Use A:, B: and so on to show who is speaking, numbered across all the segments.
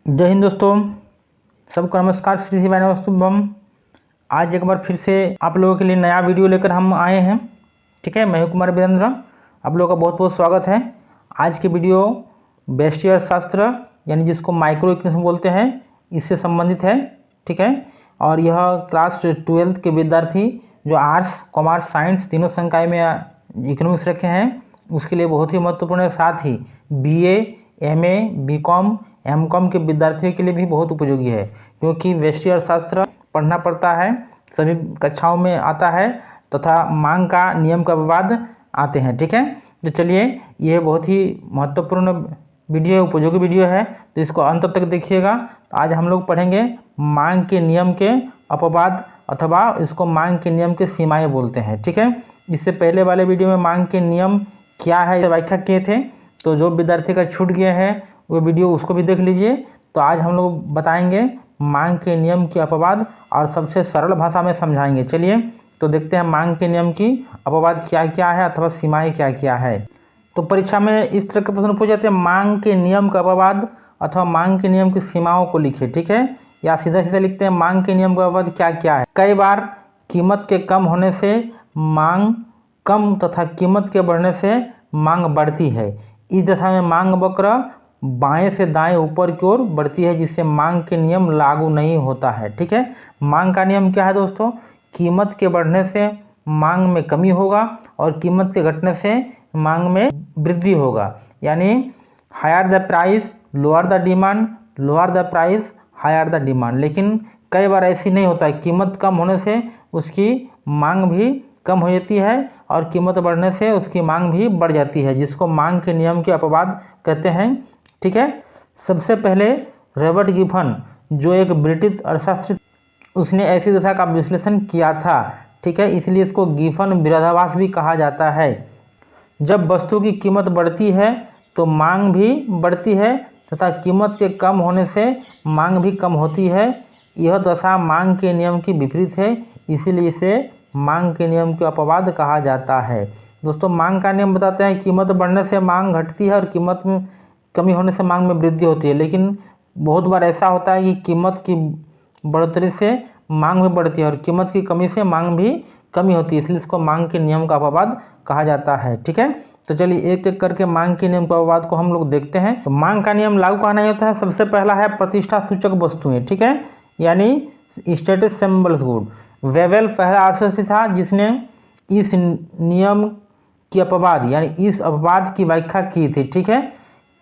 A: जय हिंद दोस्तों, सबको नमस्कार। श्री शिवाय नमस्तुभ्यम। आज एक बार फिर से आप लोगों के लिए नया वीडियो लेकर हम आए हैं। ठीक है, मैं हूं कुमार वीरेंद्र। आप लोगों का बहुत बहुत स्वागत है। आज की वीडियो व्यष्टि अर्थशास्त्र यानी जिसको माइक्रो इकोनॉमिक्स बोलते हैं, इससे संबंधित है। ठीक है, और यह क्लास 12th के विद्यार्थी जो आर्ट्स, कॉमर्स, साइंस तीनों संकाय में इकोनॉमिक्स रखे हैं उसके लिए बहुत ही महत्वपूर्ण है। साथ ही BA, MA, BCom, MCom के विद्यार्थियों के लिए भी बहुत उपयोगी है, क्योंकि व्यष्टि अर्थशास्त्र पढ़ना पड़ता है, सभी कक्षाओं में आता है तथा मांग का नियम का विवाद आते हैं। ठीक है, तो चलिए, ये बहुत ही महत्वपूर्ण वीडियो है, उपयोगी वीडियो है, तो इसको अंत तक देखिएगा। तो आज हम लोग पढ़ेंगे मांग के नियम के अपवाद, अथवा इसको मांग के नियम के सीमाएं बोलते हैं। ठीक है, इससे पहले वाले वीडियो में मांग के नियम क्या है व्याख्या किए थे, तो जो विद्यार्थी का छूट गया है वो वीडियो उसको भी देख लीजिए। तो आज हम लोग बताएंगे मांग के नियम के अपवाद और सबसे सरल भाषा में समझाएंगे। चलिए, तो देखते हैं मांग के नियम की अपवाद क्या क्या है अथवा सीमाएं क्या क्या है। तो परीक्षा में इस तरह के प्रश्न पूछे जाते हैं, मांग के नियम का अपवाद अथवा मांग के नियम की सीमाओं को लिखे। ठीक है, या सीधा सीधा लिखते हैं मांग के नियम का अपवाद क्या क्या है। कई बार कीमत के कम होने से मांग कम तथा कीमत के बढ़ने से मांग बढ़ती है। इस दशा में मांग वक्र बाएं से दाएं ऊपर की ओर बढ़ती है, जिससे मांग के नियम लागू नहीं होता है। ठीक है, मांग का नियम क्या है दोस्तों? कीमत के बढ़ने से मांग में कमी होगा और कीमत के घटने से मांग में वृद्धि होगा। यानी higher the price lower the demand, lower the price higher the demand. लेकिन कई बार ऐसी नहीं होता है, कीमत कम होने से उसकी मांग भी कम हो जाती है और कीमत बढ़ने से उसकी मांग भी बढ़ जाती है, जिसको मांग के नियम के अपवाद कहते हैं। ठीक है, सबसे पहले रॉबर्ट गिब्सन, जो एक ब्रिटिश अर्थशास्त्री, उसने ऐसी दशा का विश्लेषण किया था। ठीक है, इसलिए इसको गिब्सन विरोधाभास भी कहा जाता है। जब वस्तु की कीमत बढ़ती है तो मांग भी बढ़ती है तथा कीमत के कम होने से मांग भी कम होती है। यह दशा मांग के नियम की विपरीत है, इसीलिए इसे मांग के नियम के अपवाद कहा जाता है। दोस्तों, मांग का नियम बताते हैं कीमत बढ़ने से मांग घटती है और कीमत में कमी होने से मांग में वृद्धि होती है। लेकिन बहुत बार ऐसा होता है कि कीमत की बढ़ोतरी से मांग भी बढ़ती है और कीमत की कमी से मांग भी कमी होती है, इसलिए इसको मांग के नियम का अपवाद कहा जाता है। ठीक है, तो चलिए एक एक करके मांग के नियम के अपवाद को हम लोग देखते हैं। तो मांग का नियम लागू कहाँ नहीं होता है? सबसे पहला है प्रतिष्ठा सूचक वस्तुएं। ठीक है, यानी स्टेटस सिंबल्स गुड। वेवेल पहला अर्थशास्त्री था जिसने इस नियम की अपवाद यानी इस अपवाद की व्याख्या की थी। ठीक है,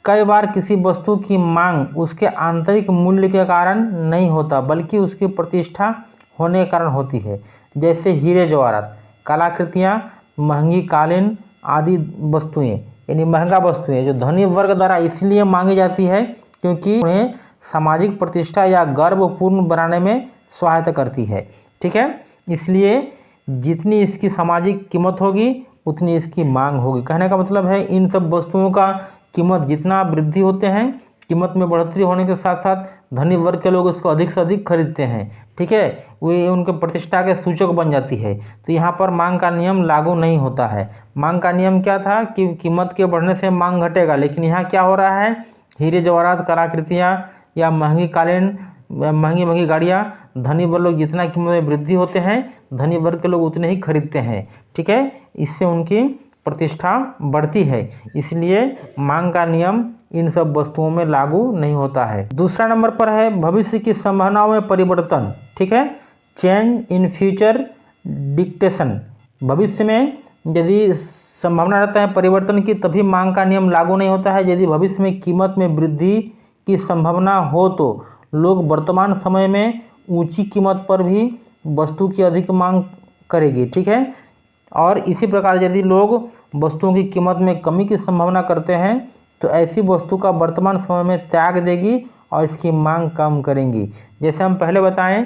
A: कई बार किसी वस्तु की मांग उसके आंतरिक मूल्य के कारण नहीं होता, बल्कि उसकी प्रतिष्ठा होने के कारण होती है। जैसे हीरे जवाहरात, कलाकृतियाँ, महंगी कालीन आदि वस्तुएं, यानी महंगा वस्तुएं जो धनी वर्ग द्वारा इसलिए मांगी जाती है क्योंकि उन्हें सामाजिक प्रतिष्ठा या गर्वपूर्ण बनाने में सहायता करती है। ठीक है, इसलिए जितनी इसकी सामाजिक कीमत होगी उतनी इसकी मांग होगी। कहने का मतलब है इन सब वस्तुओं का कीमत जितना वृद्धि होते हैं, कीमत में बढ़ोतरी होने के साथ साथ धनी वर्ग के लोग उसको अधिक से अधिक खरीदते हैं। ठीक है, वे उनके प्रतिष्ठा के सूचक बन जाती है। तो यहाँ पर मांग का नियम लागू नहीं होता है। मांग का नियम क्या था कि कीमत के बढ़ने से मांग घटेगा, लेकिन यहाँ क्या हो रहा है? हीरे जवाहरात, कलाकृतियाँ या महंगी कालीन, महंगी महंगी गाड़ियाँ, धनी वर्ग लोग जितना कीमत में वृद्धि होते हैं, धनी वर्ग के लोग उतने ही खरीदते हैं। ठीक है, इससे उनकी प्रतिष्ठा बढ़ती है, इसलिए मांग का नियम इन सब वस्तुओं में लागू नहीं होता है। दूसरा नंबर पर है भविष्य की संभावनाओं में परिवर्तन। ठीक है, चेंज इन फ्यूचर डिक्टेशन। भविष्य में यदि संभावना रहता है परिवर्तन की, तभी मांग का नियम लागू नहीं होता है। यदि भविष्य में कीमत में वृद्धि की संभावना हो तो लोग वर्तमान समय में ऊंची कीमत पर भी वस्तु की अधिक मांग करेगी। ठीक है, और इसी प्रकार यदि लोग वस्तुओं की कीमत में कमी की संभावना करते हैं तो ऐसी वस्तु का वर्तमान समय में त्याग देगी और इसकी मांग कम करेंगी। जैसे हम पहले बताएं,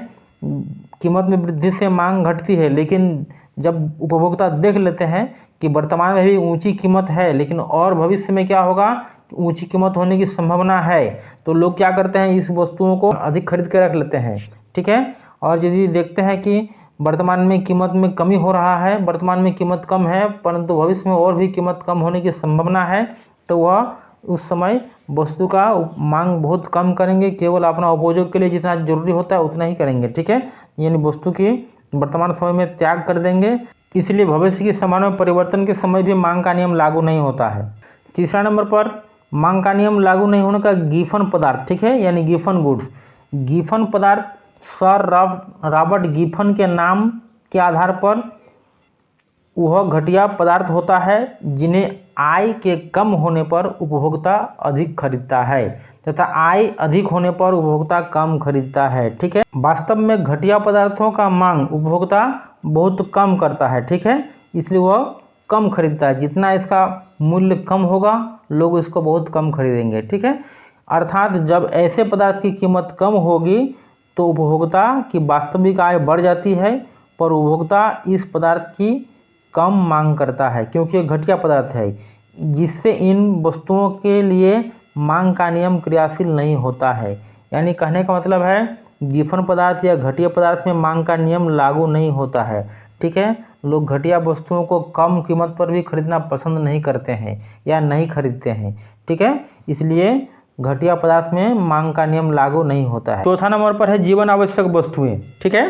A: कीमत में वृद्धि से मांग घटती है, लेकिन जब उपभोक्ता देख लेते हैं कि वर्तमान में भी ऊंची कीमत है लेकिन और भविष्य में क्या होगा, ऊंची कीमत होने की संभावना है, तो लोग क्या करते हैं, इस वस्तुओं को अधिक खरीद के रख लेते हैं। ठीक है, और यदि देखते हैं कि वर्तमान में कीमत में कमी हो रहा है, वर्तमान में कीमत कम है परंतु भविष्य में और भी कीमत कम होने की संभावना है, तो वह उस समय वस्तु का मांग बहुत कम करेंगे, केवल अपना उपभोग के लिए जितना जरूरी होता है उतना ही करेंगे, ठीक है। यानी वस्तु की वर्तमान समय में त्याग कर देंगे, इसलिए भविष्य की संभावना में परिवर्तन के समय भी मांग का नियम लागू नहीं होता है। तीसरा नंबर पर मांग का नियम लागू नहीं होने का गिफन पदार्थ, ठीक है, यानी गिफन गुड्स। गिफन पदार्थ सर रॉबर्ट गिफन के नाम के आधार पर वह घटिया पदार्थ होता है जिन्हें आय के कम होने पर उपभोक्ता अधिक खरीदता है तथा आय अधिक होने पर उपभोक्ता कम खरीदता है, ठीक है। वास्तव में घटिया पदार्थों का मांग उपभोक्ता बहुत कम करता है, ठीक है, इसलिए वह कम खरीदता है। जितना इसका मूल्य कम होगा लोग इसको बहुत कम खरीदेंगे, ठीक है। अर्थात जब ऐसे पदार्थ की कीमत कम होगी तो उपभोक्ता की वास्तविक आय बढ़ जाती है, पर उपभोक्ता इस पदार्थ की कम मांग करता है क्योंकि ये घटिया पदार्थ है, जिससे इन वस्तुओं के लिए मांग का नियम क्रियाशील नहीं होता है। यानी कहने का मतलब है गिफन पदार्थ या घटिया पदार्थ में मांग का नियम लागू नहीं होता है, ठीक है। लोग घटिया वस्तुओं को कम कीमत पर भी खरीदना पसंद नहीं करते हैं या नहीं खरीदते हैं, ठीक है, इसलिए घटिया पदार्थ में मांग का नियम लागू नहीं होता है। चौथा नंबर पर है जीवन आवश्यक वस्तुएं, ठीक है,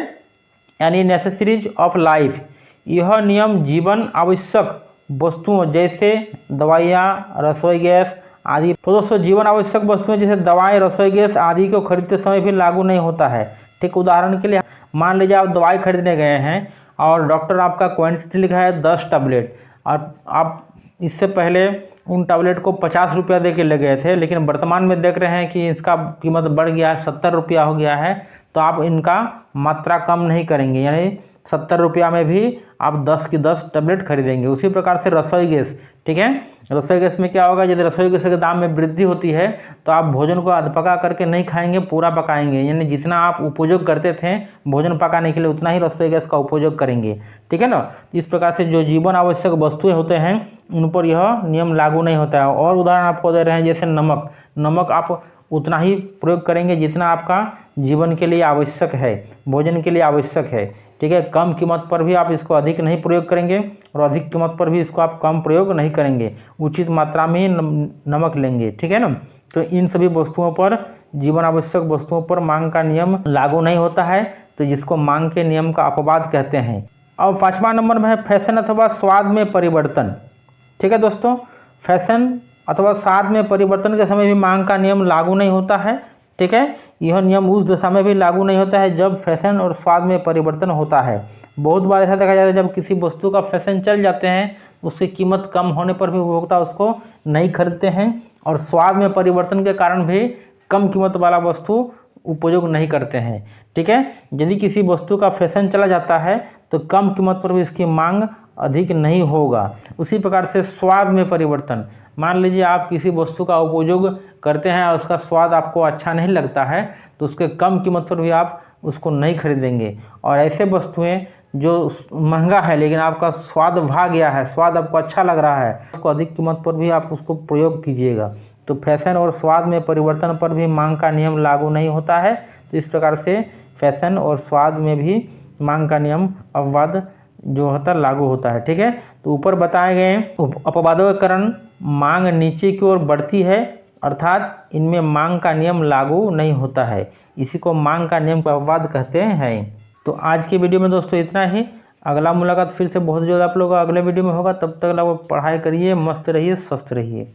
A: यानी नेसेसरीज ऑफ लाइफ। यह नियम जीवन आवश्यक वस्तुओं जैसे दवाइयाँ, रसोई गैस आदि, तो दोस्तों जीवन आवश्यक वस्तुएं जैसे दवाएं, रसोई गैस आदि को खरीदते समय भी लागू नहीं होता है, ठीक। उदाहरण के लिए मान लीजिए आप दवाई खरीदने गए हैं और डॉक्टर आपका क्वांटिटी लिखा है 10 टैबलेट, और आप इससे पहले उन टैबलेट को 50 रुपया दे के ले गए थे, लेकिन वर्तमान में देख रहे हैं कि इसका कीमत बढ़ गया है, 70 रुपया हो गया है, तो आप इनका मात्रा कम नहीं करेंगे, यानी 70 रुपया में भी आप 10 की 10 टैबलेट खरीदेंगे। उसी प्रकार से रसोई गैस, ठीक है, रसोई गैस में क्या होगा, यदि रसोई गैस के दाम में वृद्धि होती है तो आप भोजन को अधपका करके नहीं खाएंगे, पूरा पकाएंगे, यानी जितना आप उपयोग करते थे भोजन पकाने के लिए उतना ही रसोई गैस का उपयोग करेंगे, ठीक है ना। इस प्रकार से जो जीवन आवश्यक वस्तुएं होते हैं उन पर यह नियम लागू नहीं होता है। और उदाहरण आपको दे रहे हैं जैसे नमक, नमक आप उतना ही प्रयोग करेंगे जितना आपका जीवन के लिए आवश्यक है, भोजन के लिए आवश्यक है, ठीक है। कम कीमत पर भी आप इसको अधिक नहीं प्रयोग करेंगे और अधिक कीमत पर भी इसको आप कम प्रयोग नहीं करेंगे, उचित मात्रा में ही नमक लेंगे, ठीक है ना। तो इन सभी वस्तुओं पर, जीवन आवश्यक वस्तुओं पर मांग का नियम लागू नहीं होता है, तो जिसको मांग के नियम का अपवाद कहते हैं। अब 5वां नंबर में है फैशन अथवा स्वाद में परिवर्तन, ठीक है दोस्तों। फैशन अथवा स्वाद में परिवर्तन के समय भी मांग का नियम लागू नहीं होता है, ठीक है। यह नियम उस दशा में भी लागू नहीं होता है जब फैशन और स्वाद में परिवर्तन होता है। बहुत बार ऐसा देखा जाता है जब किसी वस्तु का फैशन चल जाते हैं, उसकी कीमत कम होने पर भी उपभोक्ता उसको नहीं खरीदते हैं, और स्वाद में परिवर्तन के कारण भी कम कीमत वाला वस्तु उपयोग नहीं करते हैं, ठीक है। यदि किसी वस्तु का फैशन चला जाता है तो कम कीमत पर भी इसकी मांग अधिक नहीं होगा। उसी प्रकार से स्वाद में परिवर्तन, मान लीजिए आप किसी वस्तु का उपयोग करते हैं और उसका स्वाद आपको अच्छा नहीं लगता है, तो उसके कम कीमत पर भी आप उसको नहीं खरीदेंगे। और ऐसे वस्तुएं जो महंगा है लेकिन आपका स्वाद भा गया है, स्वाद आपको अच्छा लग रहा है, उसको अधिक कीमत पर भी आप उसको प्रयोग कीजिएगा। तो फैशन और स्वाद में परिवर्तन पर भी मांग का नियम लागू नहीं होता है। तो इस प्रकार से फैशन और स्वाद में भी मांग का नियम अपवाद जो होता है लागू होता है, ठीक है। तो ऊपर बताए गए अपवादों के कारण मांग नीचे की ओर बढ़ती है, अर्थात इनमें मांग का नियम लागू नहीं होता है, इसी को मांग का नियम का अपवाद कहते हैं। तो आज की वीडियो में दोस्तों इतना ही। अगला मुलाकात फिर से बहुत जल्द आप लोग का अगले वीडियो में होगा। तब तक लोग पढ़ाई करिए, मस्त रहिए, स्वस्थ रहिए।